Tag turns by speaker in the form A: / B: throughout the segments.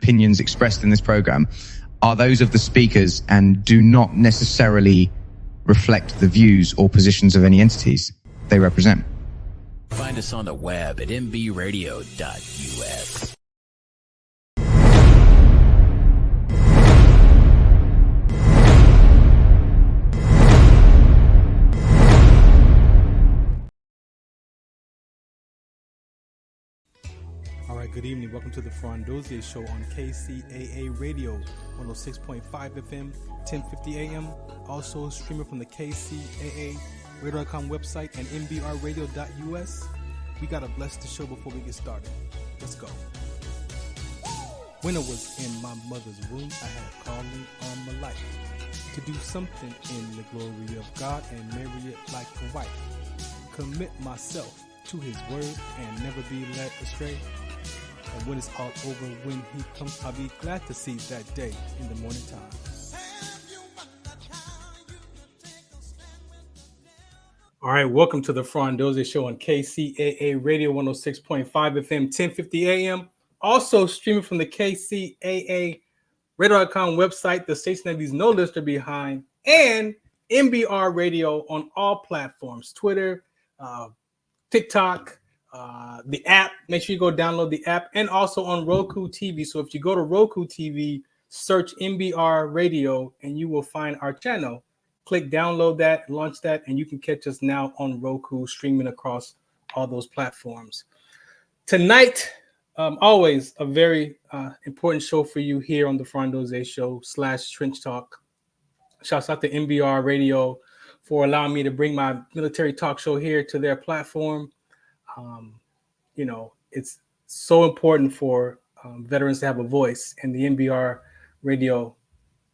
A: opinions expressed in this program are those of the speakers and do not necessarily reflect the views or positions of any entities they represent.
B: Find us on the web at MBRadio.us.
C: Good evening. Welcome to the Farron Dozier Show on KCAA Radio, 106.5 FM, 1050 AM. Also streaming from the KCAA Radio.com website and MBRadio.us. We got to bless the show before we get started. Let's go. When I was in my mother's womb, I had a calling on my life to do something in the glory of God and marry it like a wife. Commit myself to his word and never be led astray. And when it's all over, when he comes, I'll be glad to see that day in the morning time. All right, welcome to the Farron Dozier Show on KCAA Radio 106.5 FM, 1050 AM. Also streaming from the KCAA Radio.com website, the station that leaves no listener behind, and MBR Radio on all platforms, Twitter, TikTok, the app. Make sure you go download the app, and also on Roku TV. So if you go to Roku TV, search MBR Radio and you will find our channel. Click download that, launch that, and you can catch us now on Roku, streaming across all those platforms. Tonight, always a very important show for you here on the Farron Dozier Show / Trench Talk. Shouts out to MBR Radio for allowing me to bring my military talk show here to their platform. You know, it's so important for veterans to have a voice, and the MBR Radio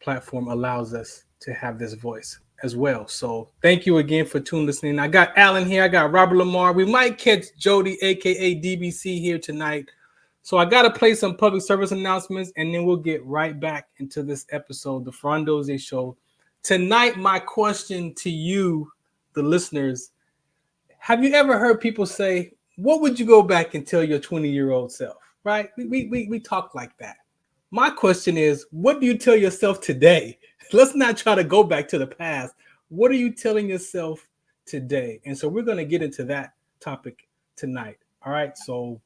C: platform allows us to have this voice as well. So thank you again for listening. I got Alan here. I got Robert Lamar. We might catch Jody, aka DBC, here tonight. So I got to play some public service announcements, and then we'll get right back into this episode, the Farron Dozier Show. Tonight, my question to you, the listeners, have you ever heard people say, what would you go back and tell your 20-year-old self, right? We talk like that. My question is, what do you tell yourself today? Let's not try to go back to the past. What are you telling yourself today? And so we're going to get into that topic tonight. All right. So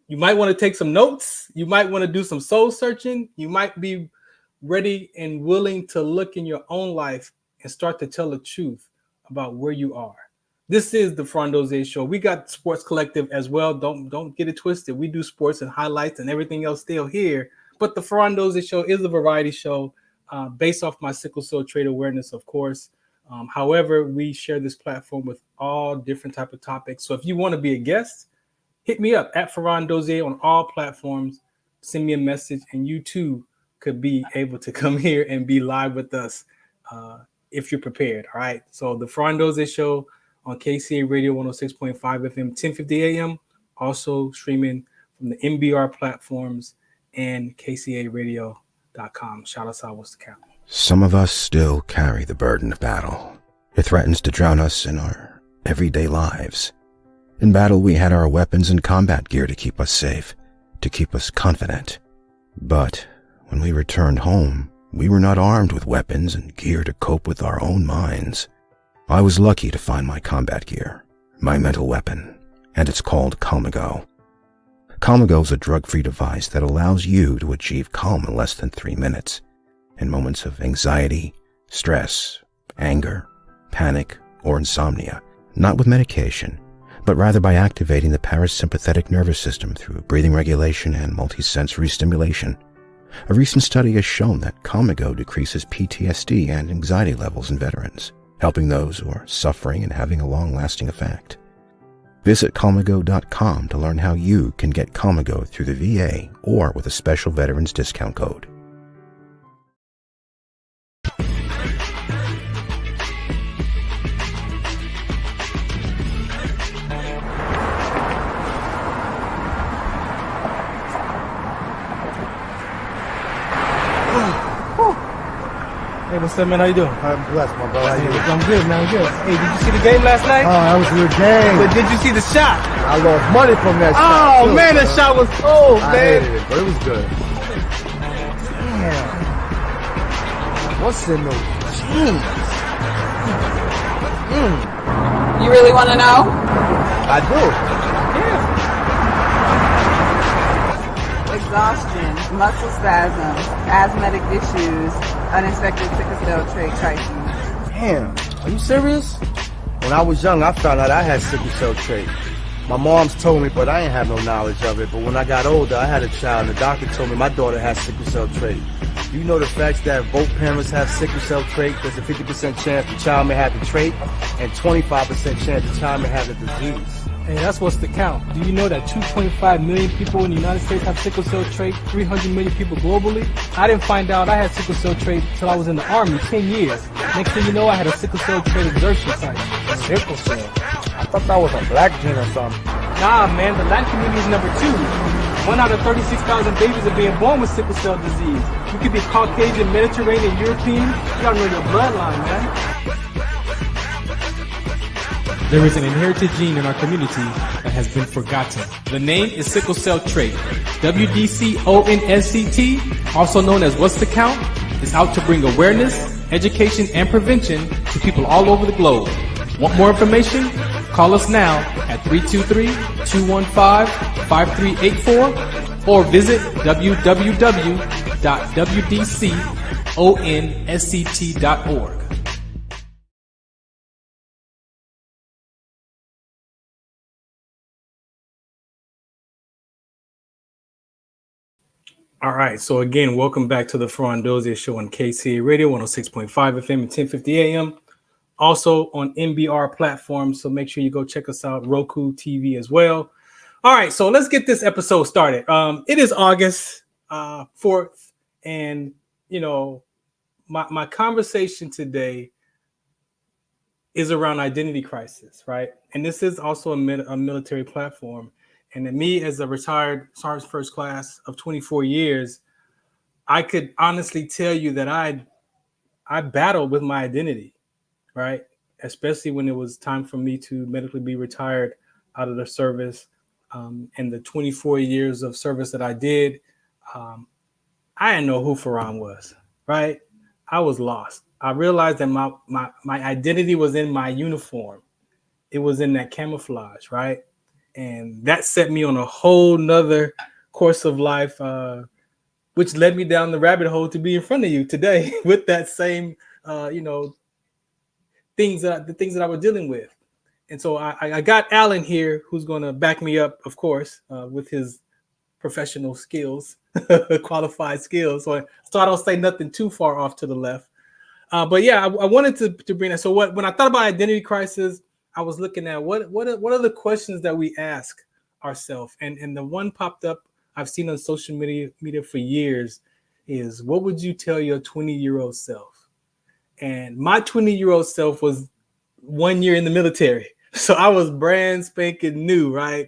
C: you might want to take some notes. You might want to do some soul searching. You might be ready and willing to look in your own life and start to tell the truth about where you are. This is the Farron Dozier Show. We got Sports Collective as well. Don't get it twisted. We do sports and highlights and everything else still here. But the Farron Dozier Show is a variety show based off my sickle cell trait awareness, of course. However, we share this platform with all different type of topics. So if you want to be a guest, hit me up at Farron Dozier on all platforms. Send me a message, and you too could be able to come here and be live with us if you're prepared. All right. So the Farron Dozier Show on KCA Radio 106.5 FM, 1050 AM, also streaming from the MBR platforms and KCARadio.com. Shout us out, what's the count?
D: Some of us still carry the burden of battle. It threatens to drown us in our everyday lives. In battle, we had our weapons and combat gear to keep us safe, to keep us confident. But when we returned home, we were not armed with weapons and gear to cope with our own minds. I was lucky to find my combat gear, my mental weapon, and it's called Calmago. Calmago is a drug-free device that allows you to achieve calm in less than 3 minutes in moments of anxiety, stress, anger, panic, or insomnia, not with medication, but rather by activating the parasympathetic nervous system through breathing regulation and multisensory stimulation. A recent study has shown that Calmago decreases PTSD and anxiety levels in veterans, helping those who are suffering and having a long-lasting effect. Visit Calmago.com to learn how you can get Calmago through the VA or with a special veterans discount code.
C: Hey, what's up, man? How you doing?
E: I'm blessed, my brother. How you doing?
C: I'm good, man. I'm good. Hey, did you see the game last night?
E: Oh, that was a good game.
C: But did you see the shot?
E: I lost money from that shot.
C: Oh, man, that shot was cold,
E: I
C: man.
E: hated it, but it was good. Damn. What's in those jeans?
F: You really want to know?
E: I do.
F: Exhaustion, muscle spasms, asthmatic issues, unexpected sickle cell trait crises.
E: Damn. Are you serious? When I was young, I found out I had sickle cell trait. My mom's told me, but I ain't have no knowledge of it. But when I got older, I had a child, and the doctor told me my daughter has sickle cell trait. You know the facts that both parents have sickle cell trait? There's a 50% chance the child may have the trait, and 25% chance the child may have the disease.
C: Hey, that's what's the count. Do you know that 2.5 million people in the United States have sickle cell trait, 300 million people globally? I didn't find out I had sickle cell trait until I was in the Army, 10 years. Next thing you know, I had a sickle cell trait exertion site.
E: Sickle cell? I thought that was a black gene or something.
C: Nah, man, the Latin community is number 2. 1 out of 36,000 babies are being born with sickle cell disease. You could be Caucasian, Mediterranean, European. You gotta know your bloodline, man. There is an inherited gene in our community that has been forgotten. The name is sickle cell trait. WDCONSCT, also known as What's the Count, is out to bring awareness, education, and prevention to people all over the globe. Want more information? Call us now at 323-215-5384 or visit www.wdconsct.org. All right. So again, welcome back to the Farron Dozier Show on KCA Radio 106.5 FM and 1050 AM. Also on MBR platforms. So make sure you go check us out, Roku TV as well. All right. So let's get this episode started. It is August 4th. And, you know, my conversation today is around identity crisis, right? And this is also a military platform. And me, as a retired Sergeant First Class of 24 years, I could honestly tell you that I battled with my identity, right? Especially when it was time for me to medically be retired out of the service. And the 24 years of service that I did, I didn't know who Farron was, right? I was lost. I realized that my identity was in my uniform. It was in that camouflage, right? And that set me on a whole nother course of life, which led me down the rabbit hole to be in front of you today with that same, the things that I was dealing with. And so I got Alan here, who's going to back me up, of course, with his professional skills, qualified skills. So I don't say nothing too far off to the left. But yeah, I wanted to bring that. So when I thought about identity crisis, I was looking at what are the questions that we ask ourselves, and the one popped up I've seen on social media for years is, what would you tell your 20-year-old self? And my 20-year-old self was 1 year in the military, so I was brand spanking new, right?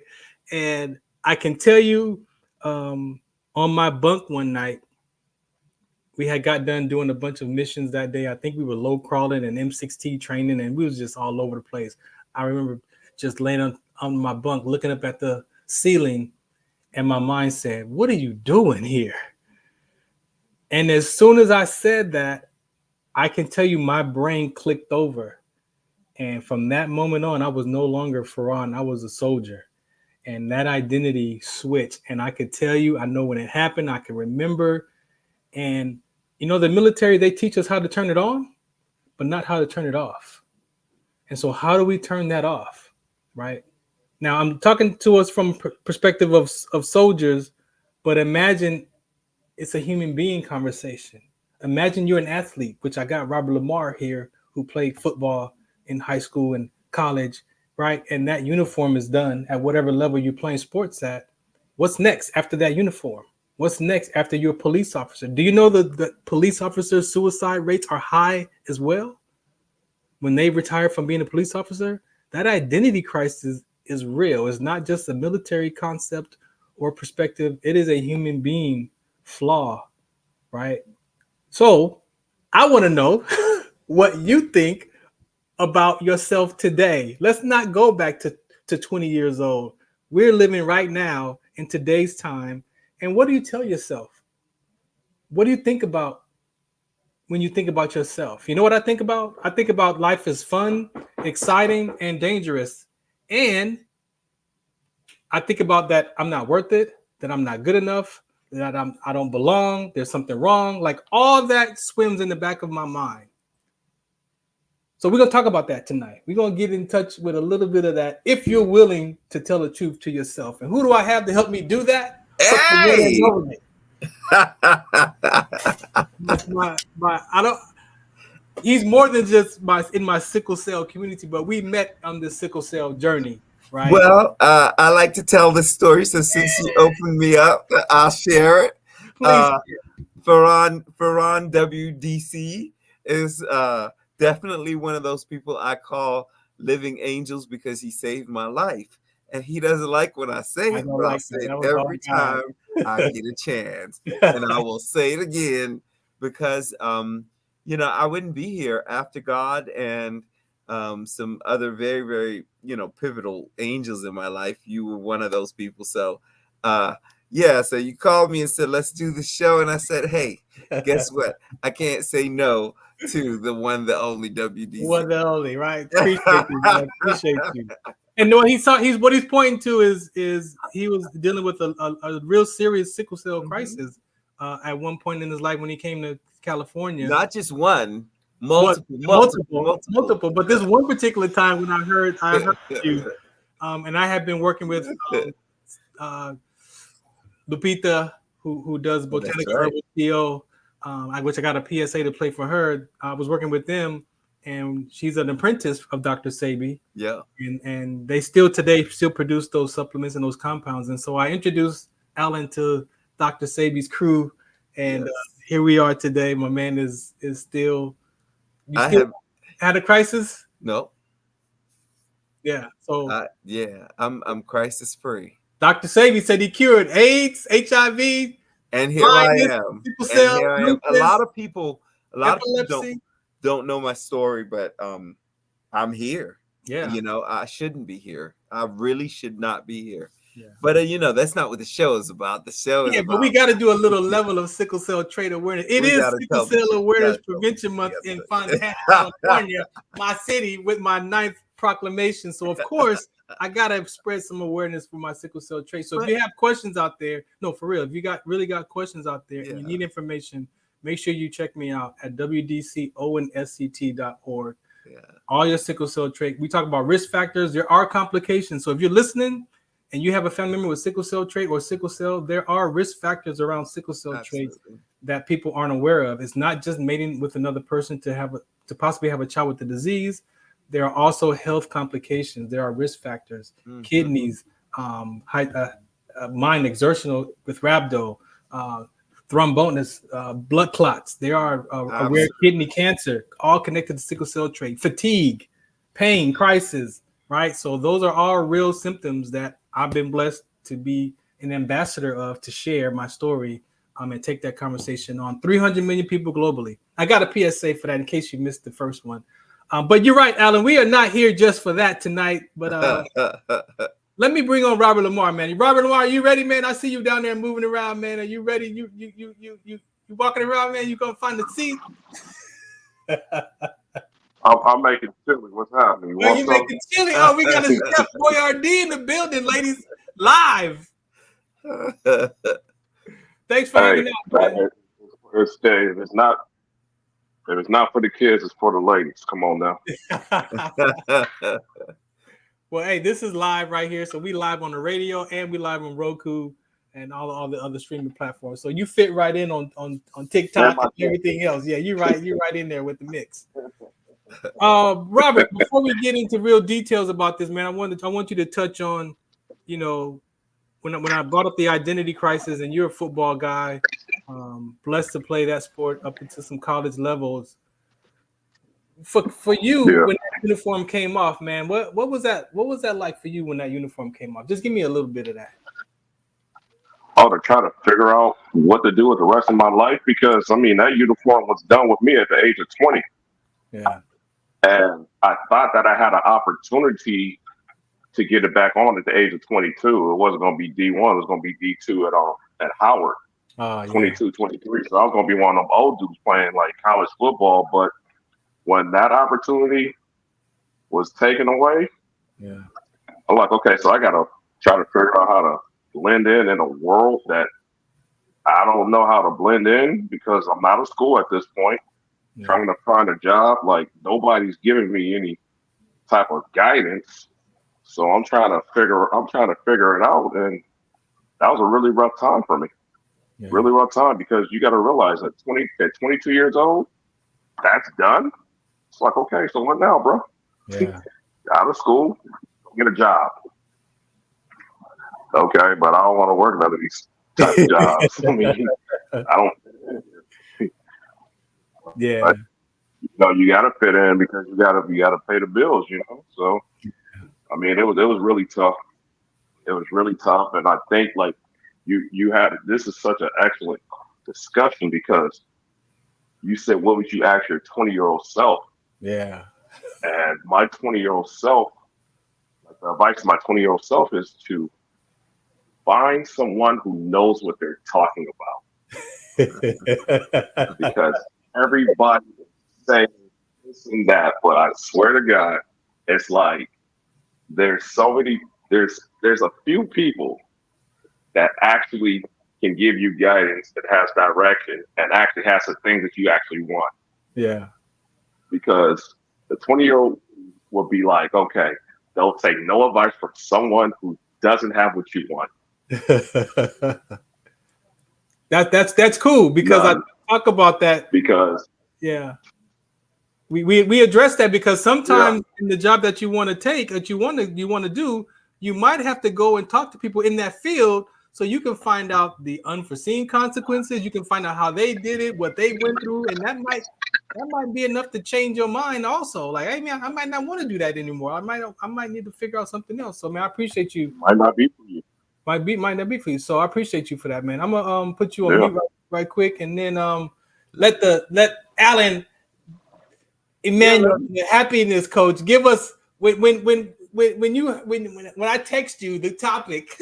C: And I can tell you, on my bunk one night, we had got done doing a bunch of missions that day. I think we were low crawling and M6T training, and we was just all over the place. I remember just laying on my bunk, looking up at the ceiling, and my mind said, "What are you doing here?" And as soon as I said that, I can tell you my brain clicked over. And from that moment on, I was no longer Farron. I was a soldier. And that identity switched. And I could tell you, I know when it happened, I can remember. And, you know, the military, they teach us how to turn it on, but not how to turn it off. And so how do we turn that off, right? Now, I'm talking to us from perspective of soldiers, but imagine it's a human being conversation. Imagine you're an athlete, which I got Robert Lamar here, who played football in high school and college, right? And that uniform is done at whatever level you're playing sports at. What's next after that uniform? What's next after you're a police officer? Do you know that police officers' suicide rates are high as well? When they retire from being a police officer, that identity crisis is real. It's not just a military concept or perspective. It is a human being flaw, right? So I want to know what you think about yourself today. Let's not go back to 20 years old. We're living right now in today's time. And what do you tell yourself? what do you think about when you think about yourself? You know what I think about? I think about life is fun, exciting, and dangerous. And I think about that I'm not worth it, that I'm not good enough, that I don't belong, there's something wrong. Like all that swims in the back of my mind. So we're going to talk about that tonight. We're going to get in touch with a little bit of that if you're willing to tell the truth to yourself. And who do I have to help me do that?
G: Hey!
C: He's more than just in my sickle cell community, but we met on this sickle cell journey, right?
G: Well, I like to tell this story, so since you opened me up, I'll share it. Farron WDC is definitely one of those people I call living angels because he saved my life. And he doesn't like when I say it, but I'll say it every time I get a chance. And I will say it again because, you know, I wouldn't be here after God and some other very, very, you know, pivotal angels in my life. You were one of those people. So, yeah, so you called me and said, let's do the show. And I said, hey, guess what? I can't say no to the one, the only WDC.
C: One, the only, right? Appreciate you, man. Appreciate you. And what he's pointing to is he was dealing with a real serious sickle cell crisis at one point in his life when he came to California.
G: Not just one,
C: multiple. But this one particular time when I heard you, and I had been working with Lupita, who does Botanical Herbal CO, which I got a PSA to play for her. I was working with them. And she's an apprentice of Dr. Sebi.
G: Yeah.
C: And they still produce those supplements and those compounds. And so I introduced Alan to Dr. Sebi's crew. And here we are today. My man is still. Had a crisis?
G: No.
C: Yeah. So
G: I'm crisis free.
C: Dr. Sebi said he cured AIDS, HIV,
G: and here I am. A lot of people don't know my story, but I'm here.
C: Yeah.
G: You know, I shouldn't be here. I really should not be here.
C: Yeah.
G: But you know, that's not what the show is about. The show is
C: but we got to do a little level of sickle cell trait awareness. It is Sickle Cell Awareness Prevention Month in Fontana, California, my city, with my 9th proclamation. So of course I gotta spread some awareness for my sickle cell trait. So if you have questions out there, no, for real, if you really got questions out there and you need information, make sure you check me out at wdconsct.org. Yeah. All your sickle cell trait. We talk about risk factors. There are complications. So if you're listening and you have a family member with sickle cell trait or sickle cell, there are risk factors around sickle cell traits that people aren't aware of. It's not just mating with another person to possibly have a child with the disease. There are also health complications. There are risk factors, kidneys, mind exertional with rhabdo, thrombosis, blood clots. There are a rare kidney cancer, all connected to sickle cell trait, fatigue, pain, crisis, right? So those are all real symptoms that I've been blessed to be an ambassador of, to share my story and take that conversation on 300 million people globally. I got a PSA for that in case you missed the first one. But you're right, Alan. We are not here just for that tonight. But let me bring on Robert Lamar, man. Robert Lamar, are you ready, man? I see you down there moving around, man. Are you ready? You walking around, man? You gonna find the seat?
H: I'm making chili. What's happening?
C: You making chili? Oh, we got a Chef Boyardee in the building, ladies, live. Thanks for having out, man.
H: If it's not for the kids, it's for the ladies. Come on now.
C: Well, hey, this is live right here. So we live on the radio and we live on Roku and all the other streaming platforms. So you fit right in on TikTok and everything else. Yeah, you're right in there with the mix. Robert, before we get into real details about this, man, I want you to touch on, you know, when I brought up the identity crisis, and you're a football guy, blessed to play that sport up into some college levels. For you, when that uniform came off, man, what was that? What was that like for you when that uniform came off? Just give me a little bit of that.
H: To try to figure out what to do with the rest of my life, because I mean that uniform was done with me at the age of 20.
C: Yeah. And
H: I thought that I had an opportunity to get it back on at the age of 22. It wasn't going to be D1. It was going to be D2 at Howard.
C: Yeah.
H: 22, 23. So I was going to be one of them old dudes playing like college football. But when that opportunity was taken away,
C: Yeah.
H: I'm like, okay, so I got to try to figure out how to blend in a world that I don't know how to blend in because I'm out of school at this point, trying to find a job. Like nobody's giving me any type of guidance. So I'm trying to figure it out. And that was a really rough time for me.
C: Yeah.
H: Really rough time because you got to realize at 22 years old, that's done. It's like, okay, so what now, bro?
C: Yeah.
H: Out of school, get a job. Okay, but I don't want to work none of these type of jobs. I mean, I don't.
C: Yeah.
H: But, you got to fit in because you got to pay the bills. So I mean, it was really tough. It was really tough, and I think like you had this is such an excellent discussion because you said, what would you ask your 20-year-old self?
C: Yeah.
H: And my 20-year-old self, like the advice to my 20-year-old self is to find someone who knows what they're talking about. Because everybody is saying this and that, but I swear to God, it's like there's a few people that actually can give you guidance that has direction and actually has the things that you actually want.
C: Yeah.
H: Because the 20-year-old will be like, okay, they'll take no advice from someone who doesn't have what you want.
C: That's cool because I talk about that
H: because
C: we address that because sometimes in the job that you want to take, that you want to do, you might have to go and talk to people in that field so you can find out the unforeseen consequences. You can find out how they did it, what they went through, and that might be enough to change your mind also. Like, hey man, I might not want to do that anymore. I might need to figure out something else. So man, I appreciate you.
H: Might not be for you.
C: Might not be for you. So I appreciate you for that, man. I'm gonna put you on mute right quick, and then let Alan Emmanuel, the happiness coach, give us when I text you the topic.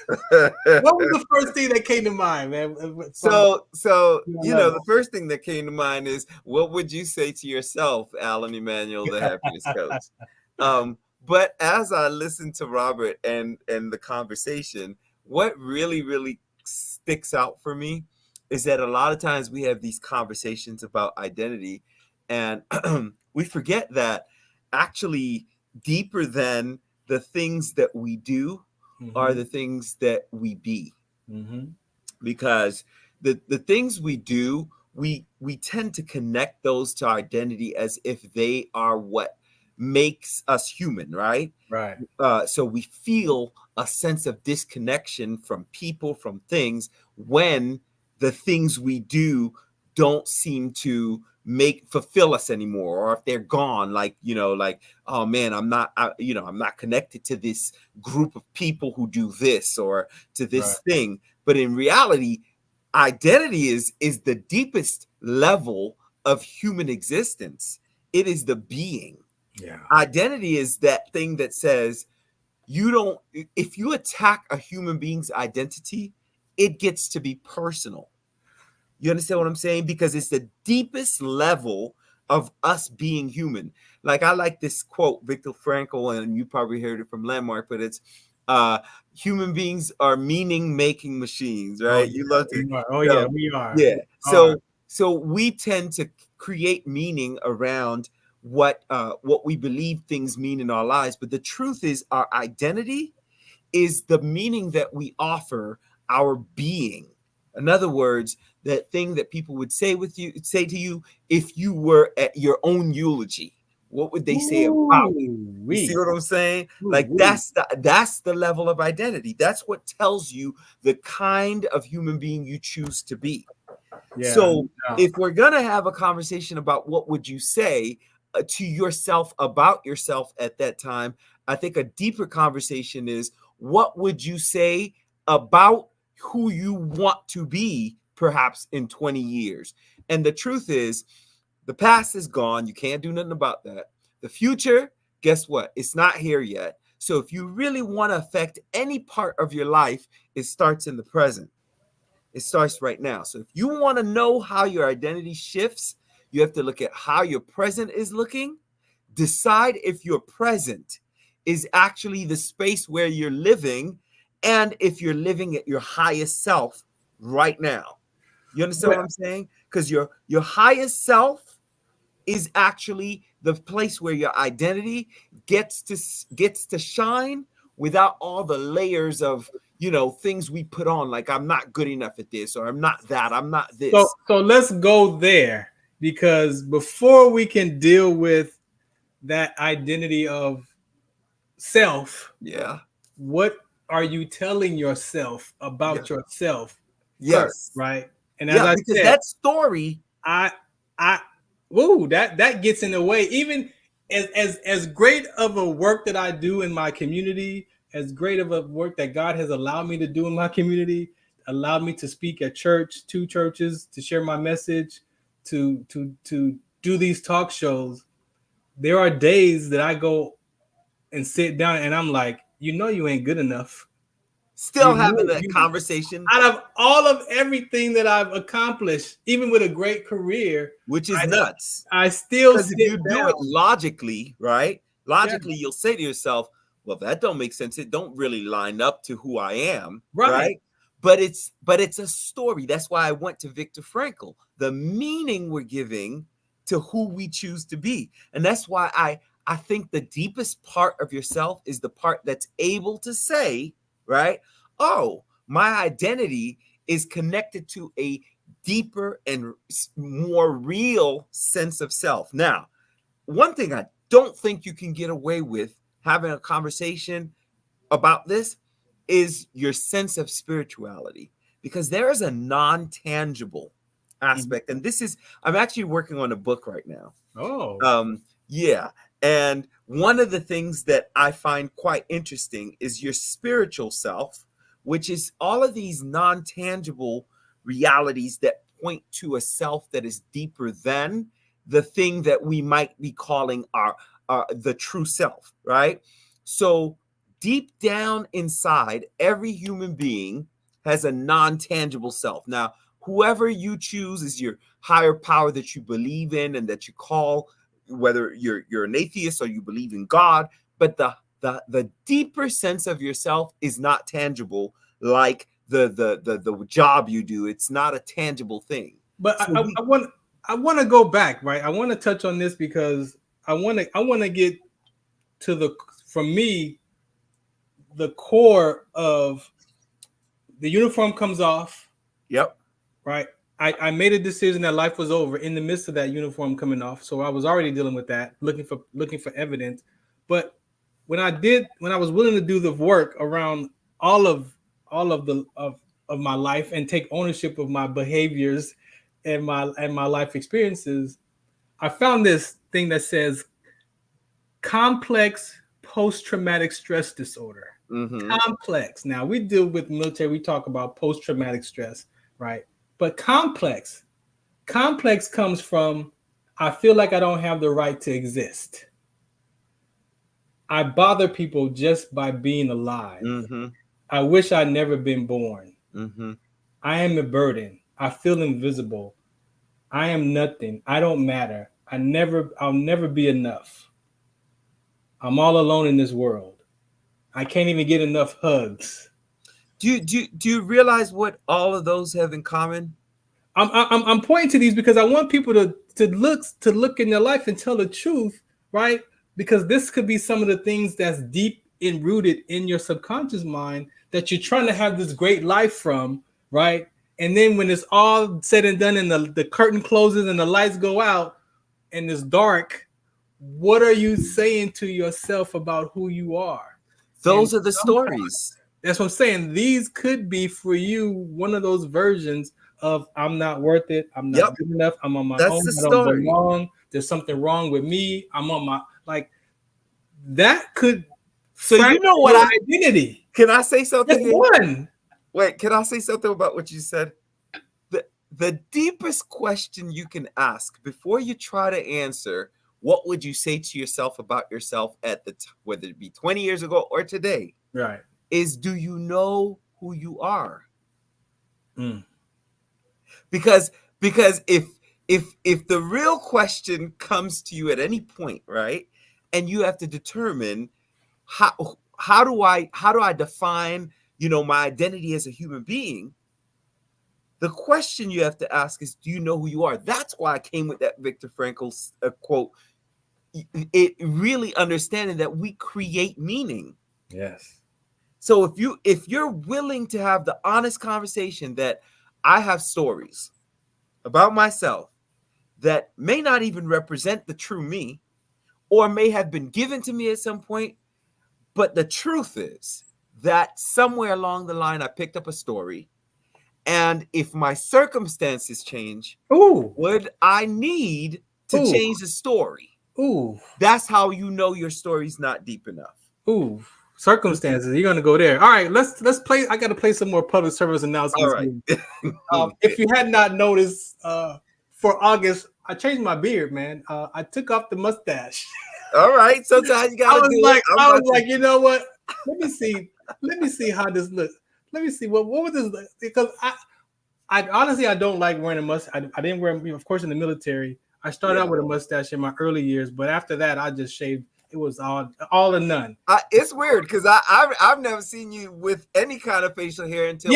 C: What was the first thing that came to mind, man?
G: So the first thing that came to mind is, what would you say to yourself, Alan Emmanuel, the happiness coach? But as I listened to Robert and the conversation, what really sticks out for me is that a lot of times we have these conversations about identity, and we forget that actually deeper than the things that we do are the things that we be. Because the things we do, we tend to connect those to our identity as if they are what makes us human, right?
C: Right.
G: So we feel a sense of disconnection from people, from things, when the things we do don't seem to fulfill us anymore, or if they're gone, like oh man, I'm not connected to this group of people who do this or to this thing. But in reality, identity is the deepest level of human existence. It is the being.
C: Yeah.
G: Identity is that thing that says if you attack a human being's identity, it gets to be personal. You understand what I'm saying? Because it's the deepest level of us being human. Like, I like this quote, Viktor Frankl, and you probably heard it from Landmark, but it's human beings are meaning-making machines, right? You love it.
C: We are.
G: Yeah. So we tend to create meaning around what we believe things mean in our lives. But the truth is, our identity is the meaning that we offer our being. In other words, that thing that people would say to you if you were at your own eulogy. What would they say about you? You see what I'm saying? Like, that's the level of identity. That's what tells you the kind of human being you choose to be. If we're gonna have a conversation about what would you say to yourself about yourself at that time, I think a deeper conversation is, what would you say about who you want to be perhaps in 20 years? And the truth is, the past is gone. You can't do nothing about that. The future, guess what? It's not here yet. So if you really want to affect any part of your life, it starts in the present. It starts right now. So if you want to know how your identity shifts, you have to look at how your present is looking. Decide if your present is actually the space where you're living, and if you're living at your highest self right now. You understand what I'm saying? Because your highest self is actually the place where your identity gets to shine without all the layers of, you know, things we put on, like I'm not good enough at this, or I'm not that, I'm not this.
C: So let's go there, because before we can deal with that identity of self, what are you telling yourself about yourself? First, right? And as I said,
G: that story,
C: that gets in the way. Even as great of a work that I do in my community, as great of a work that God has allowed me to do in my community, allowed me to speak at church, 2 churches, to share my message, to do these talk shows. There are days that I go and sit down and I'm like, you know, you ain't good enough.
G: Still having that conversation.
C: Out of all of everything that I've accomplished, even with a great career,
G: which is nuts.
C: I still,
G: because if you do it logically, right? Logically, you'll say to yourself, well, that don't make sense. It don't really line up to who I am, right? But it's a story. That's why I went to Viktor Frankl. The meaning we're giving to who we choose to be. And that's why I think the deepest part of yourself is the part that's able to say, right? Oh, my identity is connected to a deeper and more real sense of self. Now, one thing I don't think you can get away with having a conversation about this is your sense of spirituality, because there is a non-tangible aspect. And this is, I'm actually working on a book right now. And one of the things that I find quite interesting is your spiritual self, which is all of these non-tangible realities that point to a self that is deeper than the thing that we might be calling our the true self, right? So deep down inside, every human being has a non-tangible self. Now, whoever you choose is your higher power that you believe in and that you call, whether you're an atheist or you believe in God, but the deeper sense of yourself is not tangible, like the job you do. It's not a tangible thing.
C: But so I want to go back, right? I want to touch on this because I want to get to for me, the core of the uniform comes off.
G: Yep.
C: Right. I made a decision that life was over in the midst of that uniform coming off. So I was already dealing with that, looking for evidence. But when I was willing to do the work around all of my life and take ownership of my behaviors and my life experiences, I found this thing that says complex post-traumatic stress disorder. Complex. Now we deal with military, we talk about post-traumatic stress, right? But complex comes from, I feel like I don't have the right to exist. I bother people just by being alive. I wish I'd never been born. I am a burden. I feel invisible. I am nothing. I don't matter. I'll never be enough. I'm all alone in this world. I can't even get enough hugs.
G: Do you realize what all of those have in common?
C: I'm pointing to these because I want people to look in their life and tell the truth, right? Because this could be some of the things that's deep and rooted in your subconscious mind that you're trying to have this great life from, right? And then when it's all said and done and the curtain closes and the lights go out and it's dark, what are you saying to yourself about who you are?
G: Those are the stories.
C: That's what I'm saying. These could be for you one of those versions of I'm not worth it. I'm not good enough. I'm on my own. I don't belong. There's something wrong with me. I'm on my that could.
G: So you know what
C: identity?
G: Can I say something?
C: Wait,
G: can I say something about what you said? The deepest question you can ask before you try to answer, what would you say to yourself about yourself at whether it be 20 years ago or today?
C: Right.
G: Is, do you know who you are? because if the real question comes to you at any point, right, and you have to determine how do I define, my identity as a human being, the question you have to ask is, do you know who you are? That's why I came with that Viktor Frankl's quote. It really understanding that we create meaning.
C: Yes.
G: So if you're willing to have the honest conversation that I have stories about myself that may not even represent the true me, or may have been given to me at some point, but the truth is that somewhere along the line I picked up a story, and if my circumstances change, would I need to change the story? That's how you know your story's not deep enough.
C: Circumstances. You're gonna go there. All right, let's play. I gotta play some more public service announcements.
G: All right.
C: If you had not noticed, for August, I changed my beard, man. I took off the mustache.
G: All right. Sometimes you gotta
C: I was like, you know what? Let me see how this looks. Let me see what would this look, because I honestly I don't like wearing a mustache. I didn't wear, of course, in the military. I started out with a mustache in my early years, but after that, I just shaved. It was all or none.
G: It's weird because I've never seen you with any kind of facial hair until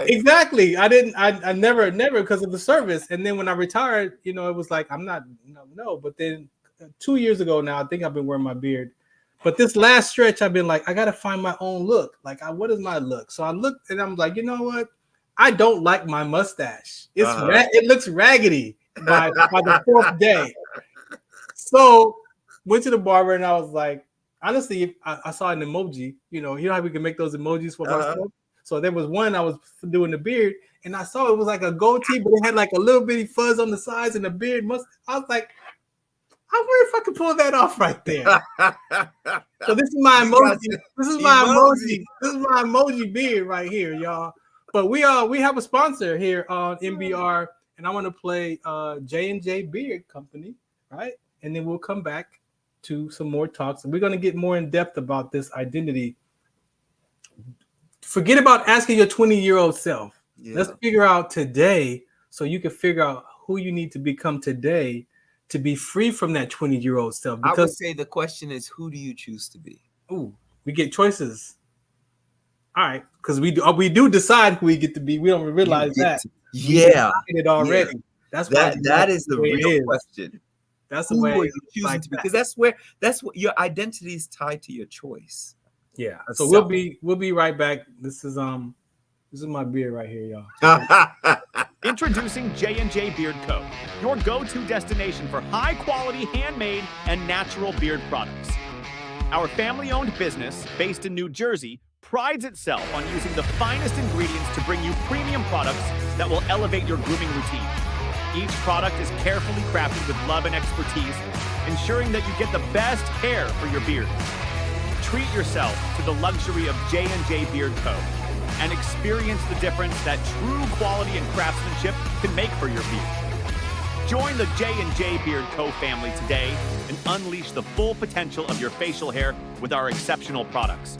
C: exactly. I never because of the service. And then when I retired, it was like I'm not no. But then 2 years ago now, I think I've been wearing my beard. But this last stretch, I've been like, I gotta find my own look. Like, what is my look? So I looked and I'm like, you know what? I don't like my mustache. It looks raggedy by the fourth day. So went to the barber and I was like, honestly, I saw an emoji. You know how we can make those emojis for myself. So there was one I was doing the beard, and I saw it was like a goatee, but it had like a little bitty fuzz on the sides and the beard. I was like, I wonder if I could pull that off right there. So this is my emoji. This is my emoji. This is my emoji beard right here, y'all. But we have a sponsor here on MBR, and I want to play J&J Beard Company, right? And then we'll come back to some more talks, and we're going to get more in depth about this identity. Forget about asking your 20-year-old self. Yeah. Let's figure out today, so you can figure out who you need to become today to be free from that 20-year-old self.
G: Because I would say the question is, who do you choose to be?
C: We get choices. All right, because we do decide who we get to be. We don't realize that. It already.
G: Yeah.
C: That's why
G: that is the real question.
C: That's the way
G: you're choosing to be, because that's what your identity is tied to your choice.
C: Yeah. So we'll be right back. This is my beard right here, y'all.
I: Introducing J&J Beard Co., your go-to destination for high-quality handmade and natural beard products. Our family-owned business, based in New Jersey, prides itself on using the finest ingredients to bring you premium products that will elevate your grooming routine. Each product is carefully crafted with love and expertise, ensuring that you get the best care for your beard. Treat yourself to the luxury of J&J Beard Co. and experience the difference that true quality and craftsmanship can make for your beard. Join the J&J Beard Co. family today and unleash the full potential of your facial hair with our exceptional products.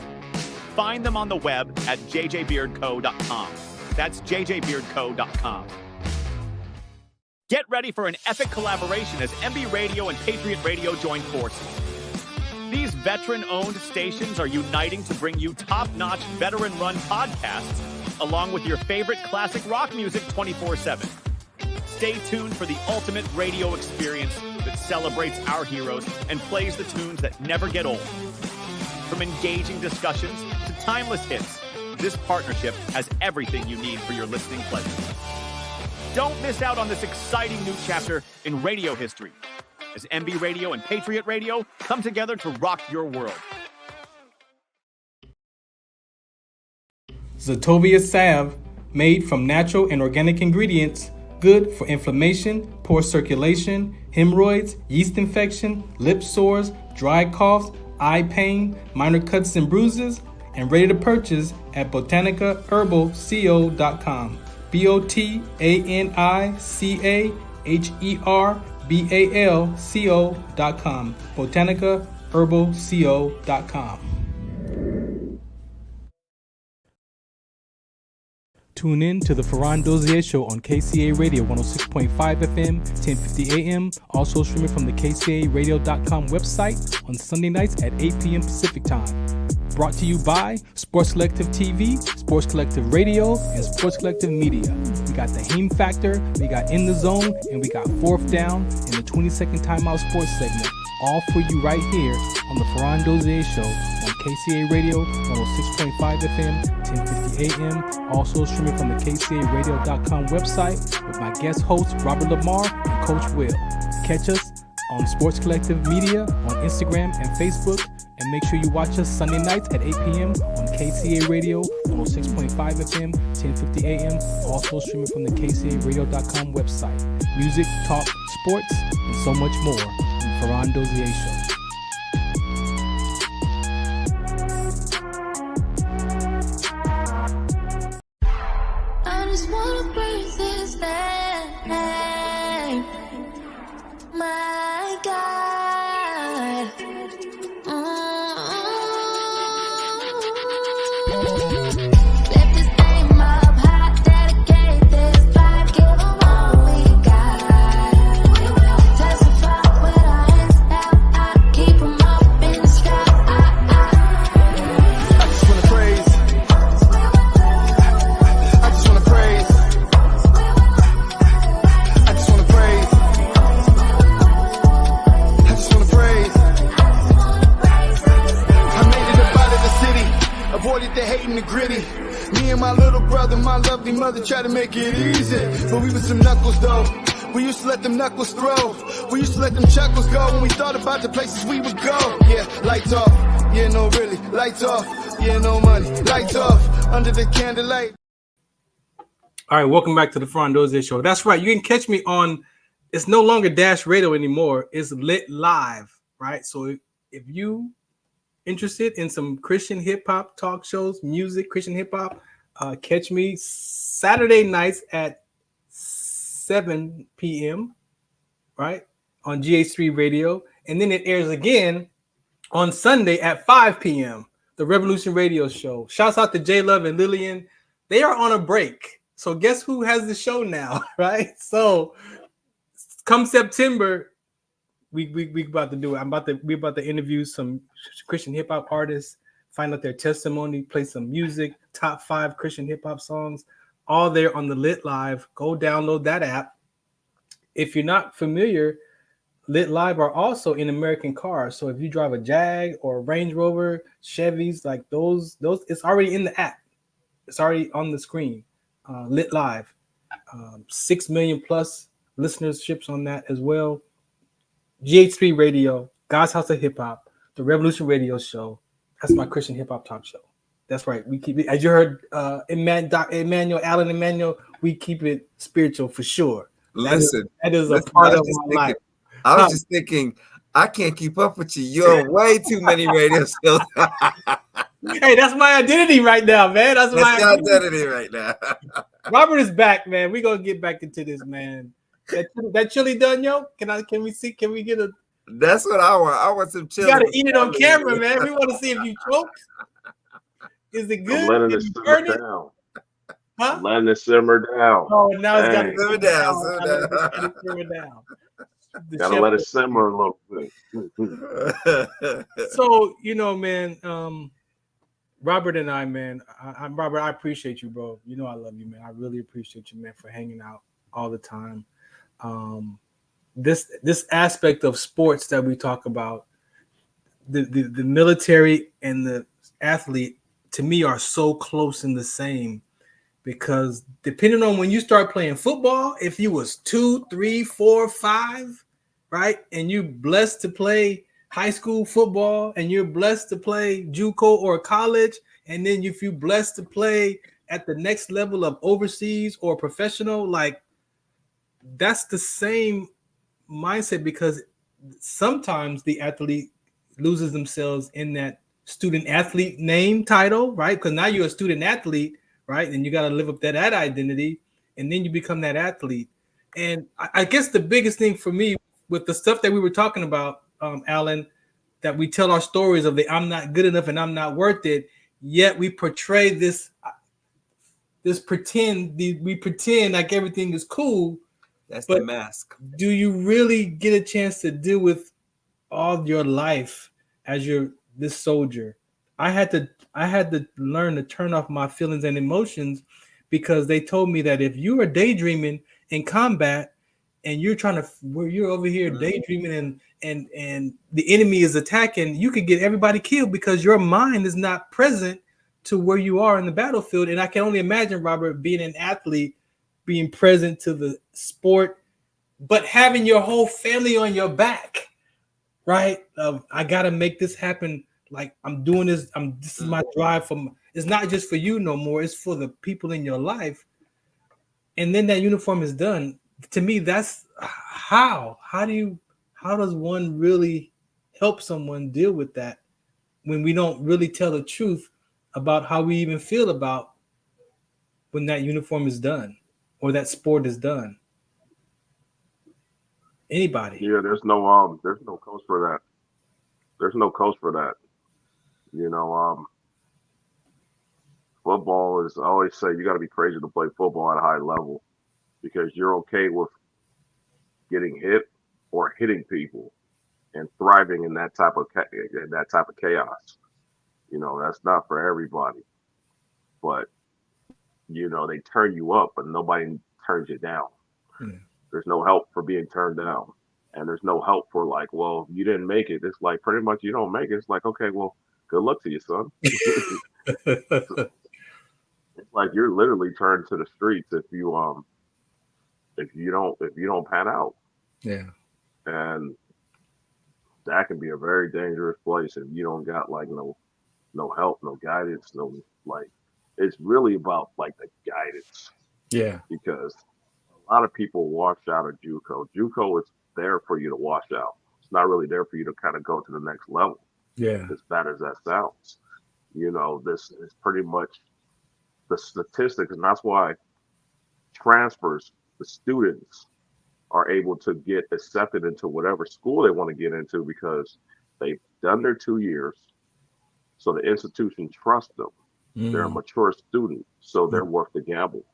I: Find them on the web at jjbeardco.com. That's jjbeardco.com. Get ready for an epic collaboration as MBRadio and Patriot Radio join forces. These veteran-owned stations are uniting to bring you top-notch, veteran-run podcasts, along with your favorite classic rock music 24/7. Stay tuned for the ultimate radio experience that celebrates our heroes and plays the tunes that never get old. From engaging discussions to timeless hits, this partnership has everything you need for your listening pleasure. Don't miss out on this exciting new chapter in radio history as MBRadio and Patriot Radio come together to rock your world.
C: Zetovia salve, made from natural and organic ingredients, good for inflammation, poor circulation, hemorrhoids, yeast infection, lip sores, dry coughs, eye pain, minor cuts and bruises, and ready to purchase at botanicaherbalco.com. botanicaherbalco.com. botanicaherbalco.com. Tune in to the Farron Dozier Show on KCA Radio 106.5 FM, 1050 AM. Also streaming from the KCARadio.com website on Sunday nights at 8 p.m. Pacific Time. Brought to you by Sports Collective TV, Sports Collective Radio, and Sports Collective Media. We got the HeeemFactor, we got In the Zone, and we got Fourth Down in the 20-second timeout sports segment. All for you right here on the Farron Dozier Show on KCA Radio 106.5 FM, 1050 AM. Also streaming from the KCARadio.com website with my guest hosts Robert Lamar and Coach Will. Catch us on Sports Collective Media on Instagram and Facebook. And make sure you watch us Sunday nights at 8 p.m. on KCA Radio 106.5 FM, 1050 AM. Also streaming from the KCARadio.com website. Music, talk, sports, and so much more. Farron Dozier Show.
J: I just wanna praise His name, my God. Lift His name up high, dedicate this life, give Him all we got. We will testify with our hands out, keep Him up in the sky.
E: I just wanna praise. I just wanna praise. I just wanna praise. I just wanna praise. I made it up out of the city, avoided the hate and the gritty. Me and my little brother, my lovely mother, tried to make it easy, but we was some knuckles though. We used to let them knuckles throw. We used to let them chuckles go when we thought about the places we would go. Yeah, lights off. Yeah, no, really. Lights off. Yeah, no money. Lights off. Under the candlelight.
C: All right, welcome back to the Farron Dozier Show. That's right. You can catch me on, it's no longer Dash Radio anymore. It's Lit Live, right? So if you interested in some Christian hip hop talk shows, music, Christian hip hop, catch me Saturday nights at 7 p.m., right, on GH3 Radio. And then it airs again on Sunday at 5 p.m., the Revolution Radio Show. Shouts out to J Love and Lillian. They are on a break. So guess who has the show now, right? So come September, we about to do it. We're about to interview some Christian hip hop artists, find out their testimony, play some music, top 5 Christian hip hop songs, all there on the Lit Live. Go download that app. If you're not familiar, Lit Live are also in American cars. So if you drive a Jag or a Range Rover, Chevys, like those, it's already in the app. It's already on the screen. Lit Live, 6 million plus listenerships on that as well. GH3 Radio, God's House of Hip Hop, the Revolution Radio Show. That's my Christian hip hop talk show. That's right. We keep it, as you heard, Emmanuel, we keep it spiritual for sure. That is a part of my life.
G: I was just thinking, I can't keep up with you. You're way too many radio shows.
C: Hey, that's my identity right now, man. That's my
G: identity right now.
C: Robert is back, man. We're gonna get back into this, man. That chili done, yo? Can we see? Can we get a?
G: That's what I want. I want some chili.
C: You gotta eat it on camera, man. We want to see if you choke. Is it good?
H: I'm letting it simmer down. Huh? Letting it simmer down.
C: Oh, now it's got to simmer down. Simmer down.
H: Gotta let it simmer a little bit.
C: So, man, Robert and I, man, Robert, I appreciate you, bro. You know I love you, man. I really appreciate you, man, for hanging out all the time. This aspect of sports that we talk about, the military and the athlete, to me, are so close in the same, because depending on when you start playing football, if you was 2, 3, 4, 5, right, and you're blessed to play high school football, and you're blessed to play JUCO or college, and then if you're blessed to play at the next level of overseas or professional, like, that's the same mindset, because sometimes the athlete loses themselves in that student athlete name title, right? Because now you're a student athlete, right? And you got to live up that identity, and then you become that athlete. And I guess the biggest thing for me with the stuff that we were talking about, Alan, that we tell our stories of the I'm not good enough and I'm not worth it, yet we portray this this pretend. We pretend like everything is cool.
G: That's
C: but
G: the mask.
C: Do you really get a chance to deal with all your life as this soldier? I had to learn to turn off my feelings and emotions, because they told me that if you are daydreaming in combat and you're over here daydreaming and the enemy is attacking, you could get everybody killed because your mind is not present to where you are in the battlefield. And I can only imagine, Robert, being an athlete, being present to the sport, but having your whole family on your back, right? I got to make this happen. Like, I'm doing this. This is my drive it's not just for you no more. It's for the people in your life. And then that uniform is done. To me, that's how does one really help someone deal with that when we don't really tell the truth about how we even feel about when that uniform is done or that sport is done? Anybody?
H: Yeah, there's no coach for that. There's no coach for that. You know, football is, I always say, you got to be crazy to play football at a high level, because you're okay with getting hit or hitting people and thriving in that type of chaos. You know, that's not for everybody. But, you know, they turn you up, but nobody turns you down. There's no help for being turned down. And there's no help for, like, well, you didn't make it. It's like, pretty much, you don't make it. It's like, okay, well, good luck to you, son. It's like you're literally turned to the streets if you don't pan out.
C: Yeah.
H: And that can be a very dangerous place if you don't got like no help, no guidance, no, like, it's really about like the guidance.
C: Yeah.
H: Because a lot of people wash out of JUCO. JUCO is there for you to wash out. It's not really there for you to kind of go to the next level.
C: Yeah.
H: As bad as that sounds. You know, this is pretty much the statistics, and that's why transfers, the students are able to get accepted into whatever school they want to get into, because they've done their 2 years. So the institution trusts them. They're a mature student, so they're worth the gamble.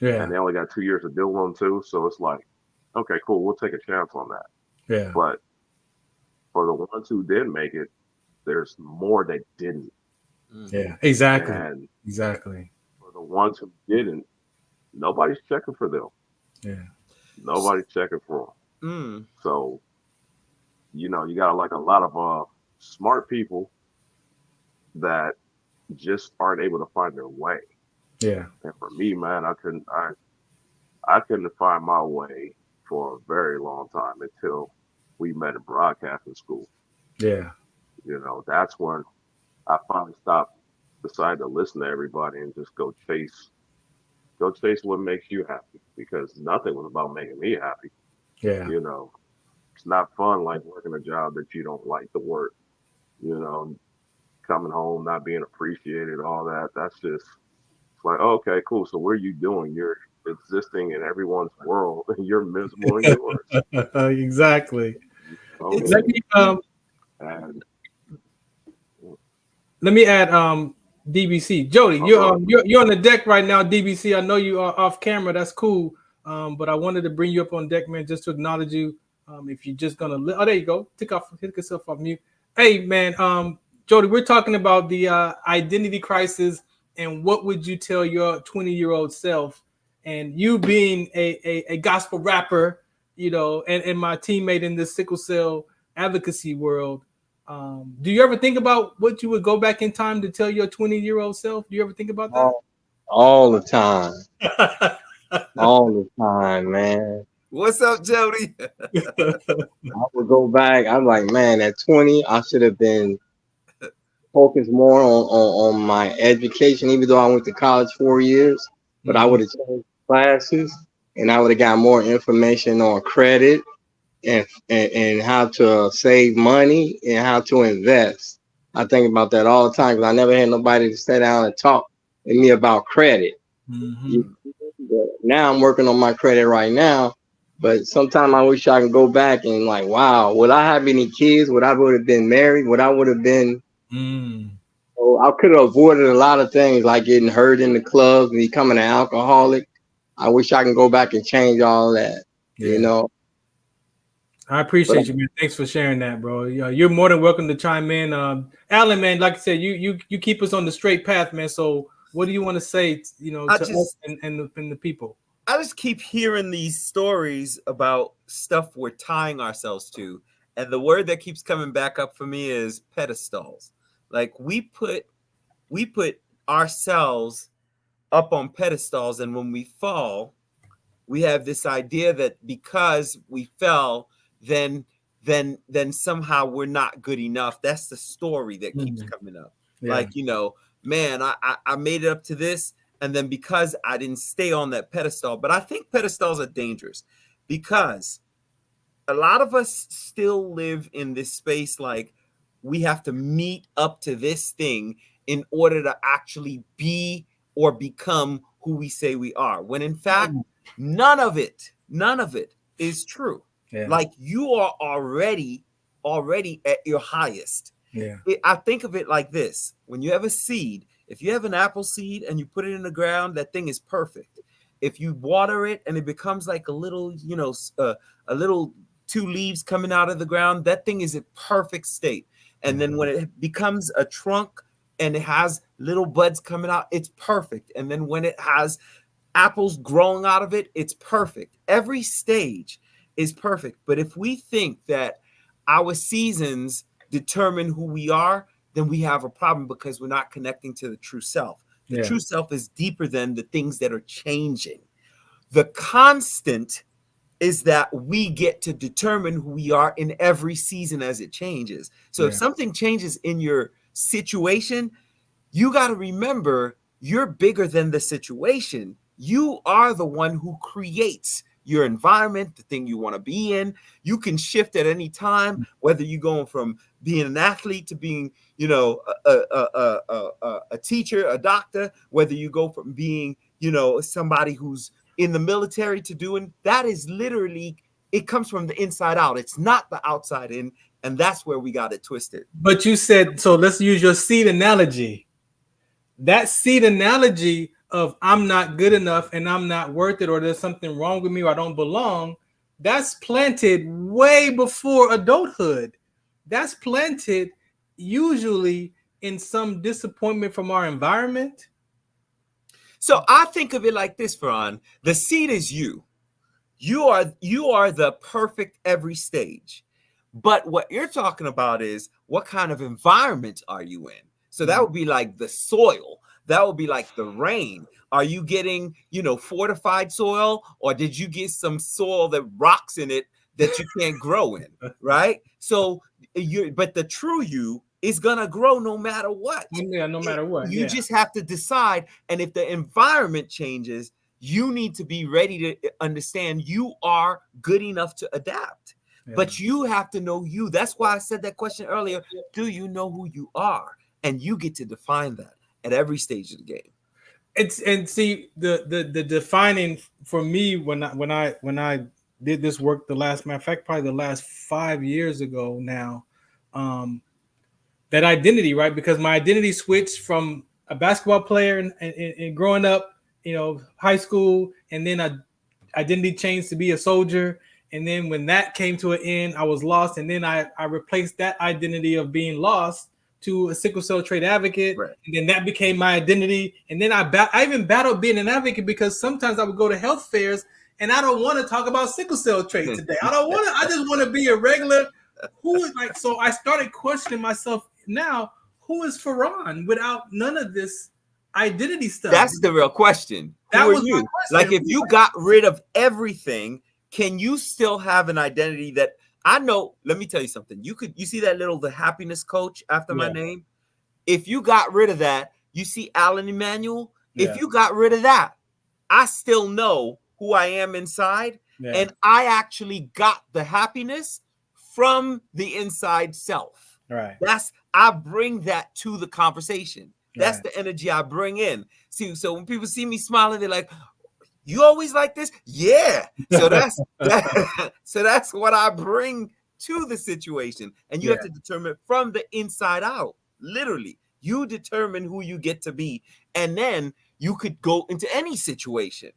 C: Yeah.
H: And they only got 2 years to deal with them too. So it's like, okay, cool, we'll take a chance on that.
C: Yeah.
H: But for the ones who did make it, there's more that didn't.
C: Yeah, exactly.
H: And
C: exactly.
H: For the ones who didn't, nobody's checking for them.
C: Yeah.
H: Nobody's checking for them. So, you know, you got like a lot of smart people that just aren't able to find their way.
C: Yeah.
H: And for me, man, I couldn't find my way for a very long time until we met in broadcasting school.
C: Yeah.
H: You know, that's when I finally decided to listen to everybody and just go chase what makes you happy, because nothing was about making me happy.
C: Yeah.
H: You know, it's not fun like working a job that you don't like to work, you know, coming home, not being appreciated, all that. That's just, it's like, oh, okay, cool. So what are you doing? You're existing in everyone's world and you're miserable in yours.
C: Exactly. Let me add DBC. Jody, you're on the deck right now, DBC. I know you are off camera. That's cool. But I wanted to bring you up on deck, man, just to acknowledge you. If you're just gonna there you go. Hit yourself off mute. Hey man, Jody, we're talking about the identity crisis and what would you tell your 20-year-old self, and you being a gospel rapper, you know, and my teammate in this sickle cell advocacy world. Do you ever think about what you would go back in time to tell your 20-year-old self? Do you ever think about that?
K: All the time. All the time, man.
G: What's up, Jody?
K: I would go back. I'm like, man, at 20, I should have been focused more on my education, even though I went to college 4 years. But I would have changed classes, and I would have got more information on credit and how to save money and how to invest. I think about that all the time because I never had nobody to sit down and talk to me about credit. Now I'm working on my credit right now, but sometimes I wish I can go back and like, wow, would I have any kids? Would I would have been married? Would I would have been So I could have avoided a lot of things like getting hurt in the clubs and becoming an alcoholic. I wish I can go back and change all that. You know.
C: I appreciate you, man. Thanks for sharing that, bro. You're more than welcome to chime in. Alan, man, like I said, you keep us on the straight path, man. So what do you want to say, to us and the people?
G: I just keep hearing these stories about stuff we're tying ourselves to. And the word that keeps coming back up for me is pedestals. Like we put ourselves up on pedestals, and when we fall, we have this idea that because we fell, then somehow we're not good enough. That's the story that keeps coming up. Yeah. Like, man, I made it up to this, and then because I didn't stay on that pedestal. But I think pedestals are dangerous because a lot of us still live in this space like we have to meet up to this thing in order to actually be or become who we say we are. When in fact, none of it is true. Yeah. Like you are already at your highest. Yeah. I think of it like this. When you have a seed, if you have an apple seed and you put it in the ground, that thing is perfect. If you water it and it becomes like a little, a little 2 leaves coming out of the ground, that thing is a perfect state. And then when it becomes a trunk and it has little buds coming out, it's perfect. And then when it has apples growing out of it, it's perfect. Every stage is perfect. But if we think that our seasons determine who we are, then we have a problem because we're not connecting to the true self. The true self is deeper than the things that are changing. The constant is that we get to determine who we are in every season as it changes. So if something changes in your situation, you got to remember you're bigger than the situation. You are the one who creates your environment, the thing you want to be in. You can shift at any time, whether you're going from being an athlete to being, a teacher, a doctor, whether you go from being, somebody who's in the military to doing that is literally, it comes from the inside out. It's not the outside in. And that's where we got it twisted.
C: But you said, so let's use your seed analogy. That seed analogy of I'm not good enough and I'm not worth it, or there's something wrong with me, or I don't belong, that's planted way before adulthood. That's planted usually in some disappointment from our environment.
G: So I think of it like this, Farron. The seed is you. You are the perfect every stage. But what you're talking about is what kind of environment are you in? So that would be like the soil. That would be like the rain. Are you getting, fortified soil, or did you get some soil that rocks in it that you can't grow in, right? So but the true you is gonna grow no matter what.
C: Yeah, no matter what.
G: You just have to decide. And if the environment changes, you need to be ready to understand you are good enough to adapt. Yeah. But you have to know you. That's why I said that question earlier. Do you know who you are? And you get to define that at every stage of the game.
C: See the defining for me when I did this work matter of fact, probably the last 5 years ago now, that identity, right? Because my identity switched from a basketball player and growing up, high school, and then identity changed to be a soldier. And then when that came to an end, I was lost. And then I replaced that identity of being lost to a sickle cell trait advocate. Right. And then that became my identity. And then I even battled being an advocate because sometimes I would go to health fairs and I don't want to talk about sickle cell trait today. I just want to be a regular. So I started questioning myself now, who is Farron without none of this identity stuff?
G: That's the real question. Who are you? Like if you got rid of everything, can you still have an identity that I know? Let me tell you something. You see that the happiness coach after my name? If you got rid of that, you see Alan Emanuel. Yeah. If you got rid of that, I still know who I am inside. Yeah. And I actually got the happiness from the inside self.
C: Right.
G: I bring that to the conversation. That's the energy I bring in. See, so when people see me smiling, they're like, you always like this? Yeah. So that's what I bring to the situation. And you have to determine it from the inside out, literally. You determine who you get to be, and then you could go into any situation,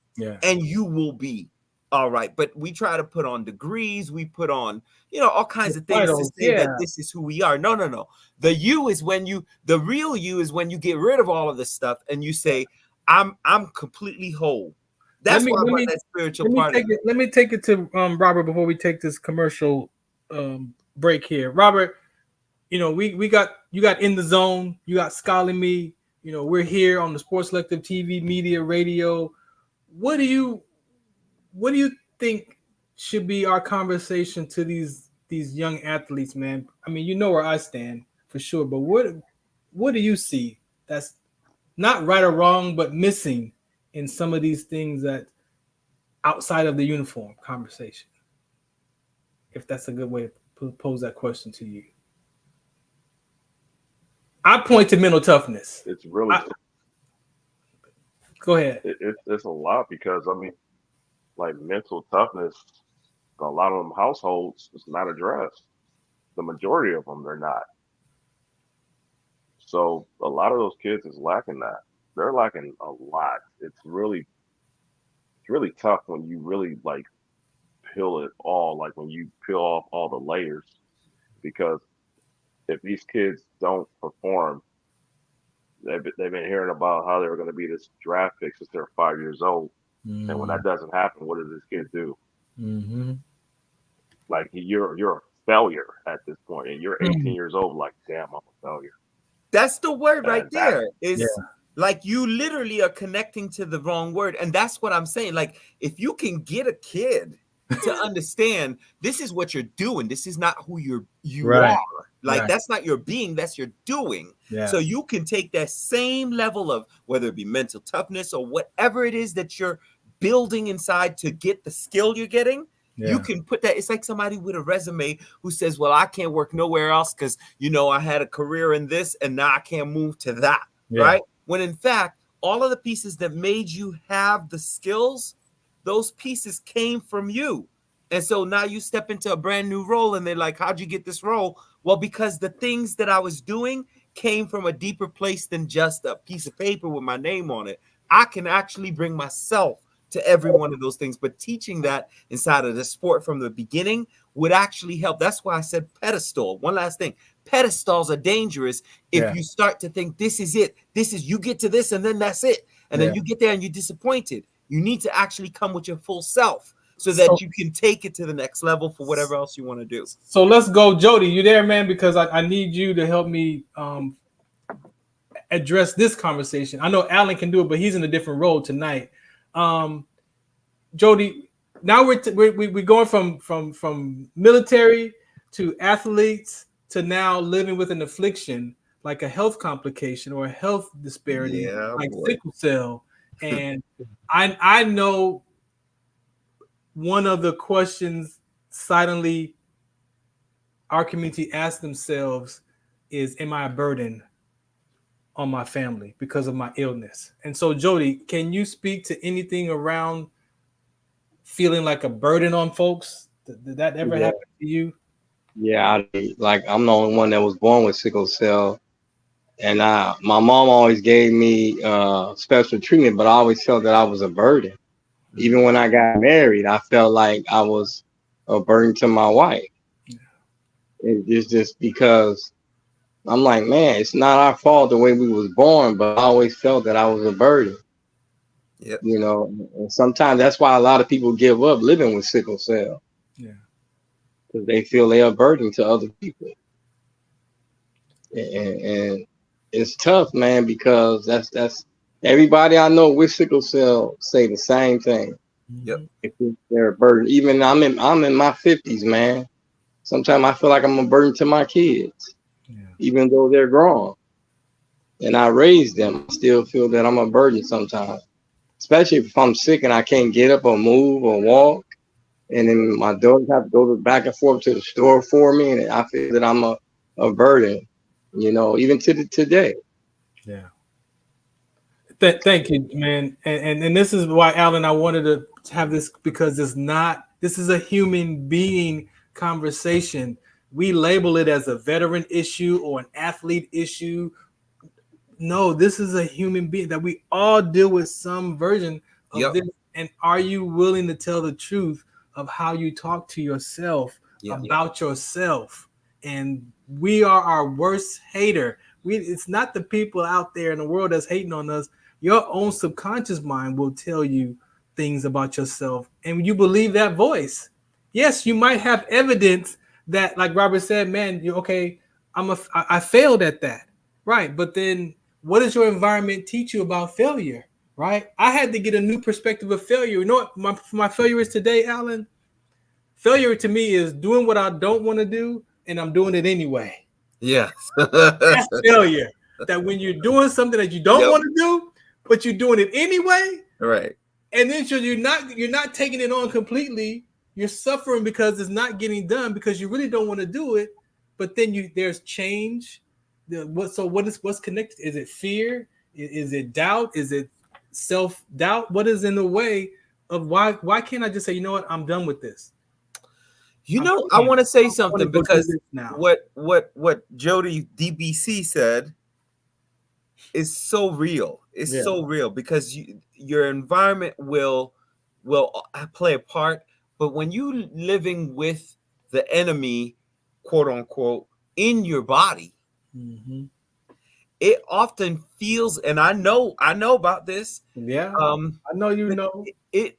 G: and you will be all right. But we try to put on degrees, we put on, all kinds of things to say that this is who we are. No. The you is the real you is when you get rid of all of this stuff and you say, I'm completely whole. That's why I want that spiritual part.
C: Let me take it to Robert before we take this commercial break here. Robert, you got In the Zone, you got Scholar Me, we're here on the Sports Selective TV, media, radio. What do you think should be our conversation to these young athletes, man? I mean, you know where I stand for sure, but what do you see that's not right or wrong, but missing in some of these things that outside of the uniform conversation? If that's a good way to pose that question to you. I point to mental toughness.
H: It's really
C: go ahead.
H: It's a lot, because I mean, like, mental toughness, a lot of them households is not addressed. The majority of them, they're not. So a lot of those kids is lacking that. They're lacking a lot. It's really tough when you really like peel it all, like when you peel off all the layers, because if these kids don't perform, they've been hearing about how they're going to be this draft pick since they're 5 years old. And when that doesn't happen, what does this kid do? Like, you're a failure at this point, and you're 18 years old. Like, damn, I'm a failure.
G: That's the word right there. Like, you literally are connecting to the wrong word, and that's what I'm saying. Like, if you can get a kid to understand this is what you're doing, this is not who you are. Like, that's not your being, that's your doing. So you can take that same level of, whether it be mental toughness or whatever it is that you're building inside to get the skill you're getting, you can put that. It's like somebody with a resume who says, well, I can't work nowhere else because, I had a career in this and now I can't move to that, right? When in fact, all of the pieces that made you have the skills, those pieces came from you. And so now you step into a brand new role and they're like, how'd you get this role? Well, because the things that I was doing came from a deeper place than just a piece of paper with my name on it. I can actually bring myself to every one of those things, but teaching that inside of the sport from the beginning would actually help. That's why I said pedestal. One last thing. Pedestals are dangerous if you start to think this is it. This is, you get to this and then that's it. And then you get there and you're disappointed. You need to actually come with your full self so that you can take it to the next level for whatever else you want to do.
C: So let's go. Jody, you there, man? Because I need you to help me address this conversation. I know Alan can do it, but he's in a different role tonight. Jody, now we're going from military to athletes to now living with an affliction like a health complication or a health disparity like sickle cell. And I know one of the questions silently our community asks themselves is, am I a burden on my family because of my illness? And so, Jody, can you speak to anything around feeling like a burden on folks? Did that ever happen to you?
K: Yeah, I'm the only one that was born with sickle cell. And my mom always gave me special treatment, but I always felt that I was a burden. Even when I got married, I felt like I was a burden to my wife. It's just because I'm like, man, it's not our fault the way we was born, but I always felt that I was a burden. And sometimes that's why a lot of people give up living with sickle cell. Because they feel they are a burden to other people. And it's tough, man, because that's everybody I know with sickle cell say the same thing. If they're a burden. Even I'm in my 50s, man. Sometimes I feel like I'm a burden to my kids, even though they're grown. And I raised them. I still feel that I'm a burden sometimes, especially if I'm sick and I can't get up or move or walk. And then my daughters have to go back and forth to the store for me. And I feel that I'm a burden, even to today.
C: Yeah. Thank you, man. And this is why, Alan, I wanted to have this, because this is a human being conversation. We label it as a veteran issue or an athlete issue. no, this is a human being, that we all deal with some version of this. And are you willing to tell the truth of how you talk to yourself about yourself? And we are our worst hater. It's not the people out there in the world that's hating on us. Your own subconscious mind will tell you things about yourself, and you believe that voice. Yes, you might have evidence that, like Robert said, man, you're okay. I failed at that, right? But then, what does your environment teach you about failure, right? I had to get a new perspective of failure. You know what my failure is today, Alan? Failure to me is doing what I don't want to do, and I'm doing it anyway.
G: Yes.
C: That's failure. That when you're doing something that you don't want to do, but you're doing it anyway,
G: right?
C: And then you're not taking it on completely. You're suffering because it's not getting done because you really don't want to do it. But then there's change. What's connected? Is it fear? Is it doubt? Is it self-doubt? What is in the way of why can't I just say, you know what, I'm done with this?
G: You know, I want to say something because what Jody DBC said is so real. It's so real because your environment will play a part, but when you living with the enemy, quote unquote, in your body, it often feels, and I know about this.
C: Yeah, I know you know.
G: It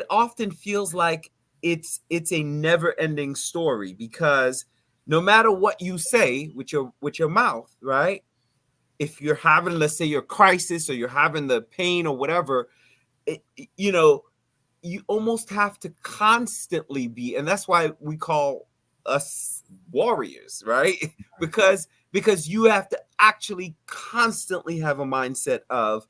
G: often feels like it's a never-ending story because no matter what you say with your mouth, right? If you're having, let's say, your crisis or you're having the pain or whatever, you almost have to constantly be, and that's why we call us warriors, right? because you have to actually constantly have a mindset of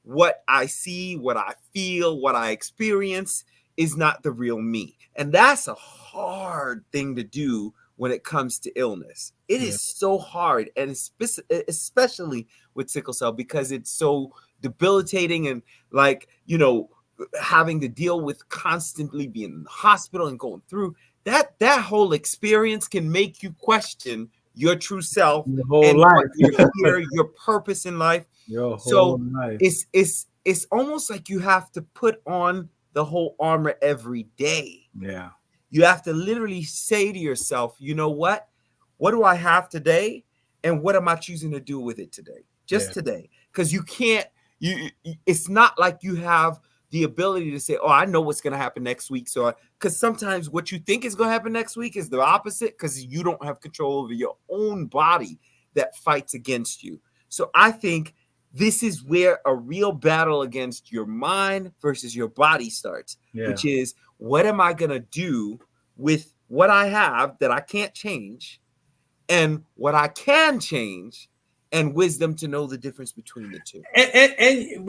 G: what I see, what I feel, what I experience is not the real me. And that's a hard thing to do when it comes to illness. It is so hard, and especially with sickle cell because it's so debilitating and having to deal with constantly being in the hospital and going through that whole experience can make you question your true self,
C: your whole life,
G: your purpose in life.
C: Your whole life.
G: It's almost like you have to put on the whole armor every day.
C: Yeah.
G: You have to literally say to yourself, you know what? What do I have today? And what am I choosing to do with it today? Just today. Because you can't, it's not like you have the ability to say, oh, I know what's going to happen next week. So, because sometimes what you think is going to happen next week is the opposite because you don't have control over your own body that fights against you. So I think this is where a real battle against your mind versus your body starts, which is, what am I going to do with what I have that I can't change and what I can change, and wisdom to know the difference between the two.
C: And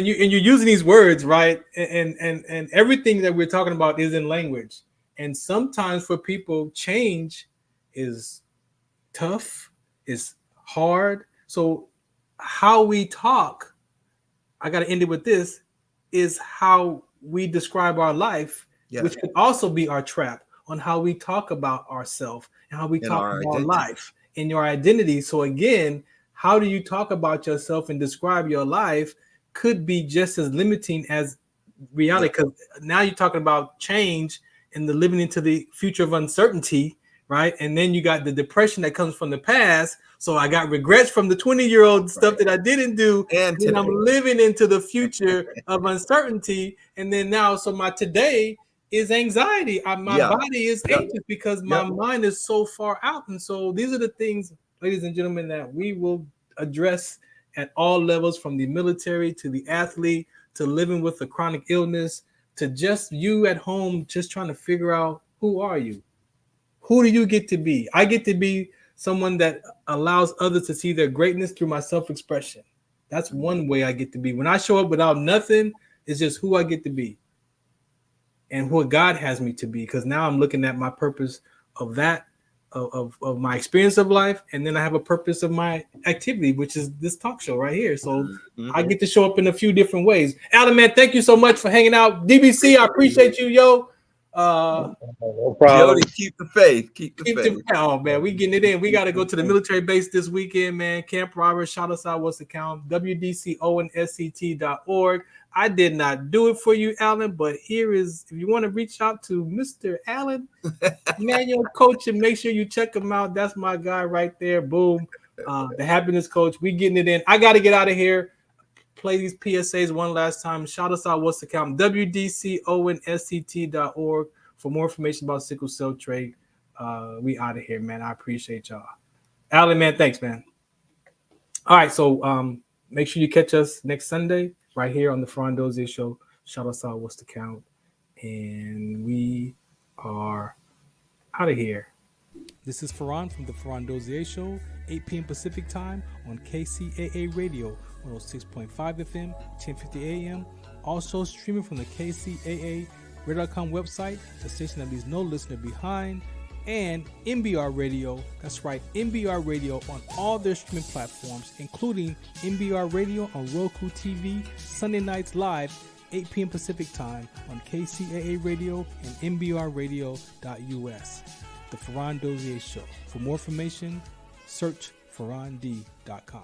C: you're using these words, right? And everything that we're talking about is in language. And sometimes for people, change is tough, is hard. So how we talk, I got to end it with this, is how we describe our life, which could also be our trap on how we talk about ourselves and how we talk about life and your identity. So again, how do you talk about yourself and describe your life could be just as limiting as reality. Because now you're talking about change and the living into the future of uncertainty, right? And then you got the depression that comes from the past. So I got regrets from the 20-year-old stuff that I didn't do. And then I'm living into the future of uncertainty. And then now, so my today is anxiety. My body is anxious because my mind is so far out. And so these are the things, ladies and gentlemen, that we will address at all levels, from the military to the athlete to living with a chronic illness to just you at home just trying to figure out, who are you? Who do you get to be? I get to be someone that allows others to see their greatness through my self-expression. That's one way I get to be. When I show up without nothing, it's just who I get to be and what God has me to be. Because now I'm looking at my purpose of that, of my experience of life. And then I have a purpose of my activity, which is this talk show right here. So I get to show up in a few different ways. Alan, man, thank you so much for hanging out. DBC, I appreciate you, yo.
K: No problem.
G: Jody, keep the faith. Keep the faith.
C: Oh man, we getting it in. We got to go to the military base this weekend, man. Camp Robert, shout us out. What's the count? WDCONSCT.org. I did not do it for you, Alan, but here is, if you want to reach out to Mr. Alan, manual coach, and make sure you check him out. That's my guy right there. Boom. The happiness coach. We getting it in. I got to get out of here. Play these PSAs one last time. Shout us out. What's the count? WDCONSCT.org for more information about sickle cell trait. We out of here, man. I appreciate y'all. Alan, man, thanks, man. All right, so make sure you catch us next Sunday right here on the Farron Dozier Show. Shout us out. What's the count? And we are out of here. This is Farron from the Farron Dozier Show, 8 p.m. Pacific time on KCAA Radio, 106.5 FM, 1050 AM. Also streaming from the KCAA Radio.com website, the station that leaves no listener behind, and MBRadio. That's right, MBRadio on all their streaming platforms, including MBRadio on Roku TV, Sunday nights live, 8 p.m. Pacific time on KCAA Radio and MBRadio.us. The Farron Dozier Show. For more information, search farrond.com.